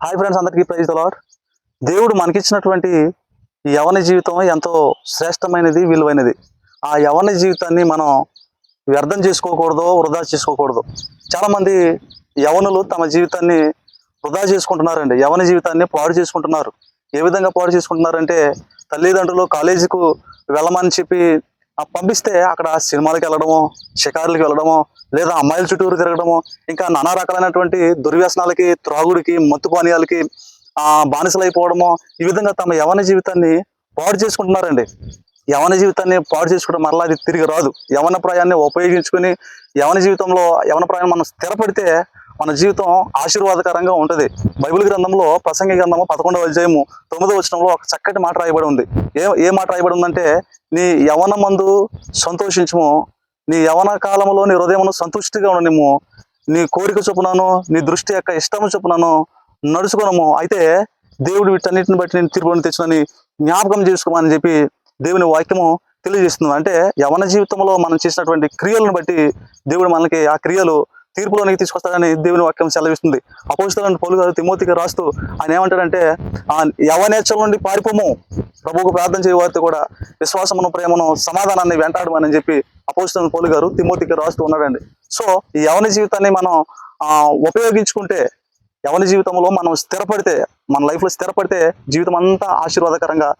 Hi friends, అందరికీ praise the lord. దేవుడు మనకిచ్చినటువంటి ఈ యవన జీవితం ఎంతో శ్రేష్టమైనది, విలువైనది. ఆ యవన జీవితాన్ని మనం వ్యర్థం చేసుకోకూడదు, వృధా చేసుకోకూడదు. చాలామంది యవనులు తమ జీవితాన్ని వృధా చేసుకుంటున్నారండి. యవన జీవితాన్ని పాడు చేసుకుంటున్నారు. ఏ విధంగా పాడు చేసుకుంటున్నారంటే, తల్లిదండ్రులు కాలేజీకు వెళ్ళమని చెప్పి పంపిస్తే అక్కడ సినిమాలకు వెళ్ళడము, షికారులకు వెళ్ళడము, లేదా అమ్మాయిల చుట్టూరు తిరగడము, ఇంకా నానా రకాలైనటువంటి దుర్వ్యసనాలకి, త్రాగుడికి, మత్తు పానీయాలకి బానిసలైపోవడము, ఈ విధంగా తమ యవన జీవితాన్ని పాడు చేసుకుంటున్నారండి. యవన జీవితాన్ని పాడు చేసుకోవడం మరలా అది తిరిగి రాదు. యవన ప్రాయాన్ని ఉపయోగించుకొని యవన జీవితంలో యవన ప్రాయం మనం స్థిరపడితే మన జీవితం ఆశీర్వాదకరంగా ఉంటుంది. బైబిల్ గ్రంథంలో ప్రసంగి గ్రంథము 11వ అధ్యాయము 9వ వచనంలో ఒక చక్కటి మాట రాయబడి ఉంది. ఏ మాట రాయబడి ఉందంటే, నీ యవన మందు సంతోషించము, నీ యవన కాలంలో నీ హృదయమును సంతుష్టిగా ఉండనిమ్ము, నీ కోరిక చొప్పునను, నీ దృష్టి యొక్క ఇష్టము చొప్పునను నడుచుకునము. అయితే దేవుడు వీటన్నిటిని బట్టి నేను తీర్పులను తెచ్చునని జ్ఞాపకం చేసుకోమని చెప్పి దేవుని వాక్యము తెలియజేస్తుంది. అంటే యవన జీవితంలో మనం చేసినటువంటి క్రియలను బట్టి దేవుడు మనకి ఆ క్రియలు తీర్పులోనికి తీసుకొస్తాడని దేవుని వాక్యం సెలవిస్తుంది. అపోస్తలుడైన పౌలు గారు తిమోతికి రాస్తూ ఆయన ఏమంటాడంటే, యవనేచ్ఛల నుండి పారిపోము, ప్రభువుకు ప్రార్థన చేయ వారితో కూడా విశ్వాసమును, ప్రేమను, సమాధానాన్ని వెంటాడమని చెప్పి అపోస్తలుడైన పౌలు గారు తిమోతికి రాస్తూ ఉన్నాడండి. సో ఈ యవన జీవితాన్ని మనం ఉపయోగించుకుంటే, యవన జీవితంలో మనం స్థిరపడితే, మన లైఫ్లో స్థిరపడితే జీవితం అంతా ఆశీర్వాదకరంగా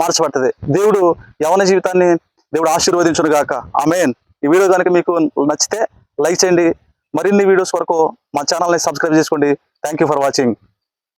మార్చబడుతుంది. దేవుడు యవన జీవితాన్ని దేవుడు ఆశీర్వదించును గాక. ఆమేన్. ఈ వీడియో కనుక మీకు నచ్చితే లైక్ చేయండి. మరిన్ని వీడియోస్ వరకు మా ఛానల్ని సబ్స్క్రైబ్ చేసుకోండి. Thank you for watching.